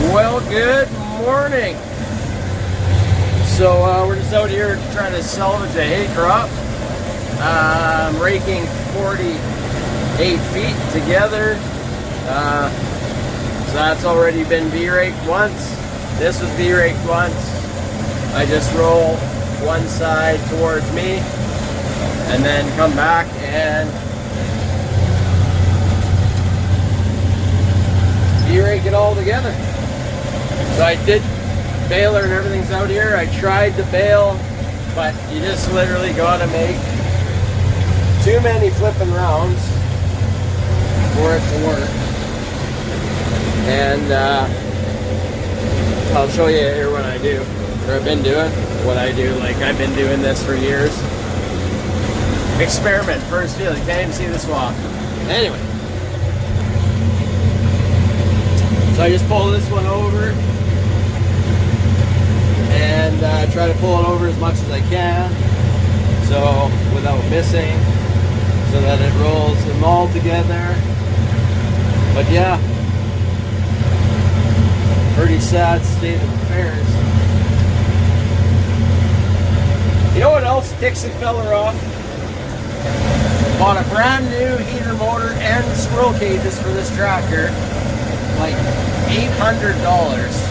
Well, good morning. So we're just out here trying to salvage a hay crop. I'm raking 48 feet together. So that's already been V-raked once. This was V-raked once. I just roll one side towards me and then come back and V-rake it all together. So I did baler and everything's out here. I tried to bale, but you just literally gotta make too many flipping rounds for it to work. And I'll show you here what I do, or I've been doing what I do. Like, I've been doing this for years. Experiment, first field, you can't even see the swap. Anyway, so I just pull this one over and try to pull it over as much as I can, so without missing, so that it rolls them all together. But yeah, pretty sad state of affairs. You know what else ticks a fella off? Bought a brand new heater motor and squirrel cages for this tractor, like $800.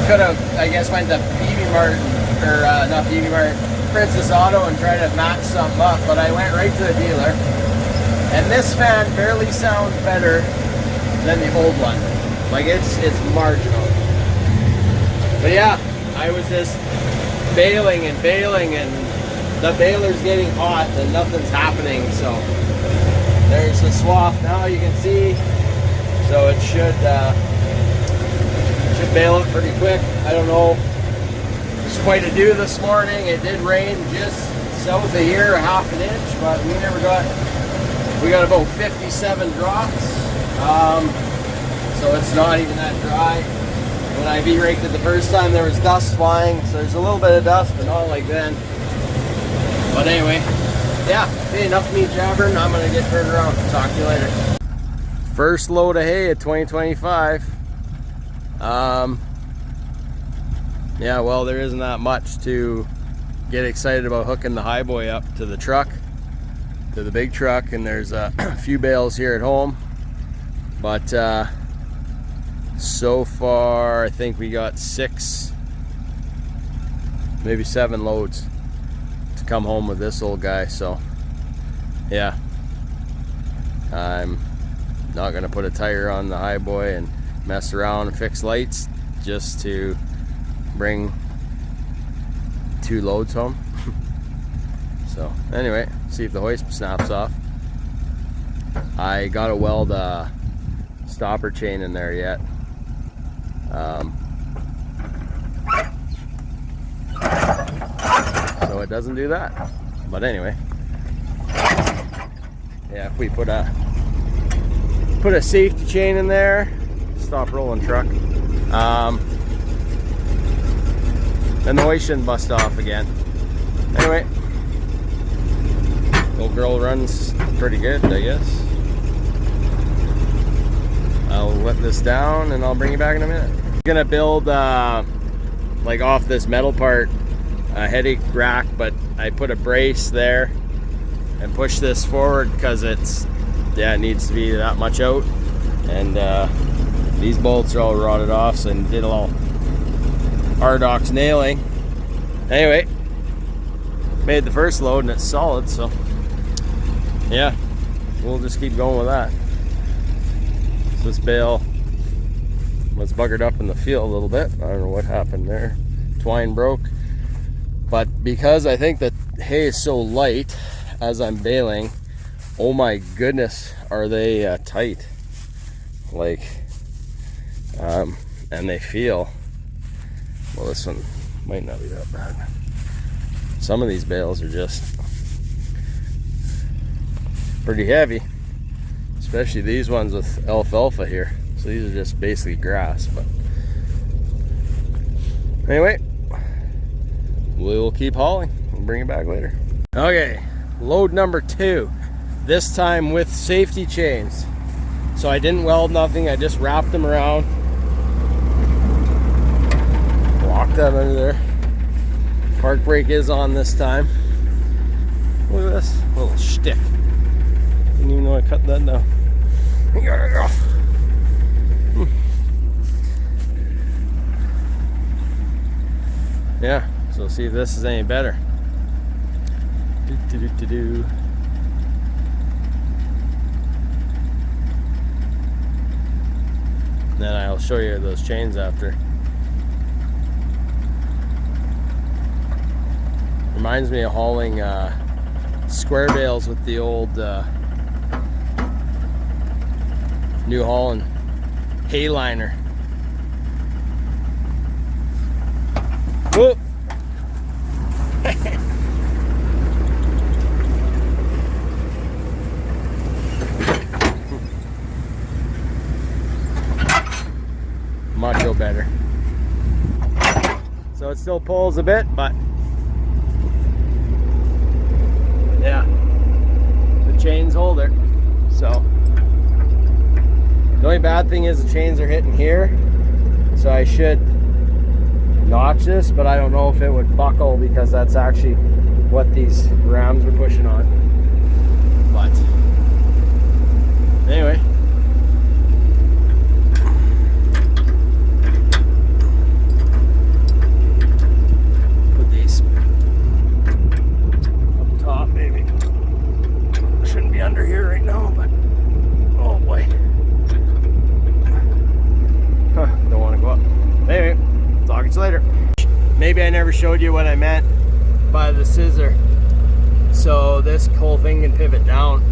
Could have, I guess, went to BB Mart, or not BB Mart, Princess Auto, and tried to match something up, but I went right to the dealer, and this fan barely sounds better than the old one. Like, it's marginal. But yeah, I was just baling, and the baler's getting hot and nothing's happening. So there's the swath now, you can see. So it should bail it pretty quick. I don't know. It's quite a do this morning. It did rain just south of here, a half an inch, but we got about 57 drops. So it's not even that dry. When I V-raked it the first time, there was dust flying, so there's a little bit of dust, but not like then. But anyway, yeah, hey, enough of me jabbering. I'm gonna get turned around. Talk to you later. First load of hay of 2025. Yeah, well, there isn't that much to get excited about hooking the highboy up to the truck, to the big truck, and there's a few bales here at home. But so far, I think we got 6, maybe 7 loads to come home with this old guy. So yeah, I'm not gonna put a tire on the highboy and mess around and fix lights just to bring 2 loads home. So anyway, see if the hoist snaps off. I gotta weld a stopper chain in there yet. So it doesn't do that. But anyway, yeah, if we put a safety chain in there, stop rolling truck, then the hoist shouldn't bust off again. Anyway, old girl runs pretty good, I guess. I'll let this down and I'll bring you back in a minute. I'm gonna build like off this metal part a headache rack, but I put a brace there and push this forward because it needs to be that much out, and these bolts are all rotted off, so I did a little RDox nailing. Anyway, made the first load and it's solid, so yeah, we'll just keep going with that. So this bale was buggered up in the field a little bit. I don't know what happened there. Twine broke. But because I think that hay is so light as I'm baling, oh my goodness, are they tight. Like, and they feel, well, this one might not be that bad. Some of these bales are just pretty heavy, especially these ones with alfalfa here. So these are just basically grass. But anyway, we'll keep hauling and bring it back later. Okay, load number 2, this time with safety chains. So I didn't weld nothing, I just wrapped them around that under there. Park brake is on this time. Look at this little shtick. Didn't even know I cut that down. Yeah, so see if this is any better. Then I'll show you those chains after. Reminds me of hauling square bales with the old New Holland Hayliner. Whoop! Much better. So it still pulls a bit, but yeah, the chains hold it. So the only bad thing is the chains are hitting here, so I should notch this, but I don't know if it would buckle because that's actually what these rams are pushing on. But anyway, put these up top maybe. Shouldn't be under here right now, but oh boy. Don't want to go up. Anyway, talk to you later. Maybe I never showed you what I meant by the scissor. So this whole thing can pivot down.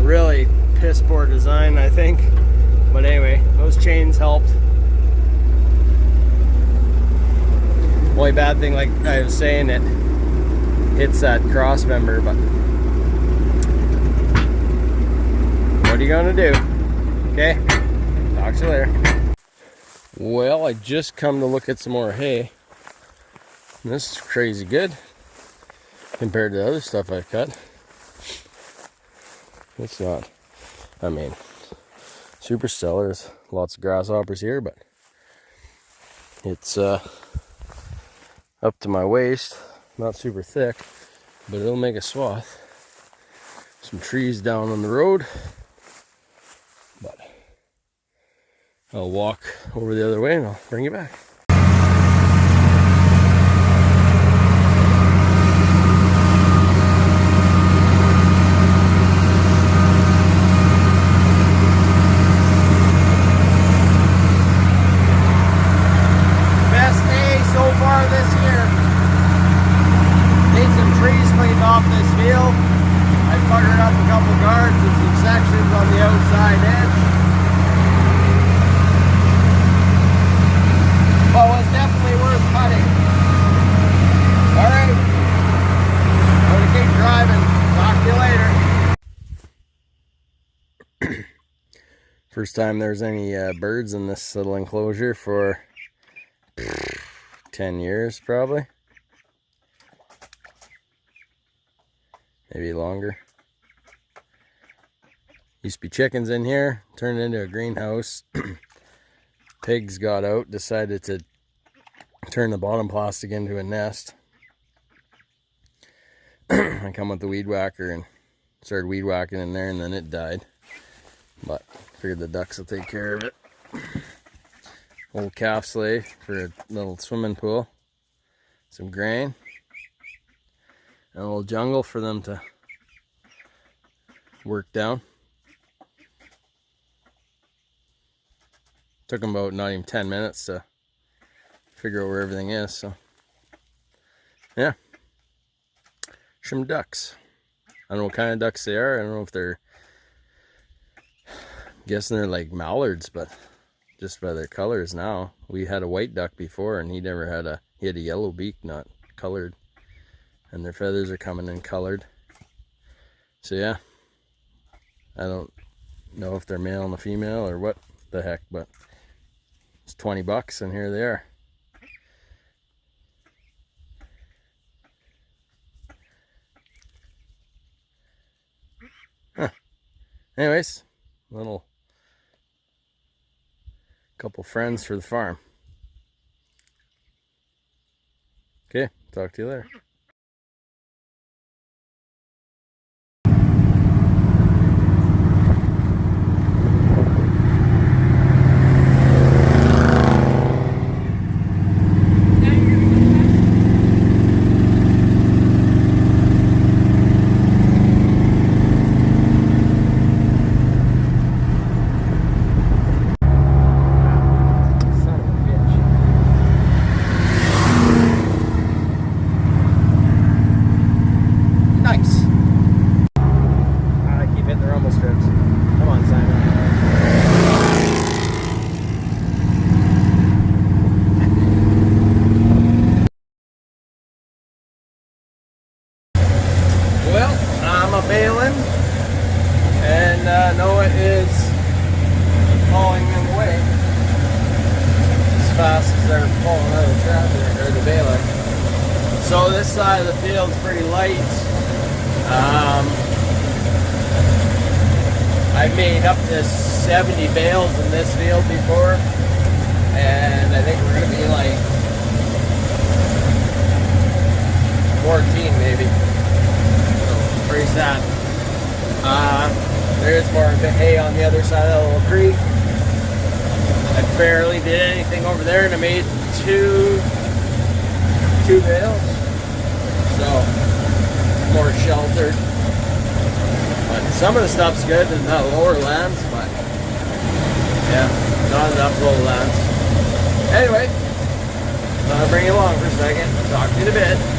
Really piss poor design, I think. But anyway, those chains helped. Only bad thing, like I was saying, it hits that cross member, but what are you gonna do? Okay, talk to you later. Well, I just come to look at some more hay. And this is crazy good compared to the other stuff I've cut. It's not, I mean, super stellar. There's lots of grasshoppers here, but it's up to my waist, not super thick, but it'll make a swath. Some trees down on the road, but I'll walk over the other way and I'll bring you back. Best day so far this year. Need some trees cleaned off this field. I buggered up a couple guards and some sections on the outside edge. But was definitely worth cutting. Alright, I'm gonna keep driving. Talk to you later. First time there's any birds in this little enclosure for 10 years probably. Maybe longer. Used to be chickens in here, turned into a greenhouse. Pigs got out, decided to turn the bottom plastic into a nest. I come with the weed whacker and started weed whacking in there, and then it died. But figured the ducks will take care of it. Old calf sleigh for a little swimming pool. Some grain. And a little jungle for them to work down. Took them about not even 10 minutes to figure out where everything is, so yeah. Some ducks. I don't know what kind of ducks they are. I don't know if they're, I'm guessing they're like mallards, but just by their colors now. We had a white duck before and he had a yellow beak, not colored. And their feathers are coming in colored. So yeah. I don't know if they're male and a female or what the heck, but it's 20 bucks and here they are. Huh. Anyways, little couple friends for the farm. Okay, talk to you later. Well, I'm a bailing, and Noah is hauling them away as fast as they're falling out of the tractor or the baler. So this side of the field's pretty light. I've made up to 70 bales in this field before, and I think we're going to be like 14 maybe. Pretty sad. There's more of the hay on the other side of the little creek. I barely did anything over there, and I made two bales, so more sheltered. But some of the stuff's good in the lower lands, but yeah, not enough low lands. Anyway, thought I'd bring you along for a second. Talk to you in a bit.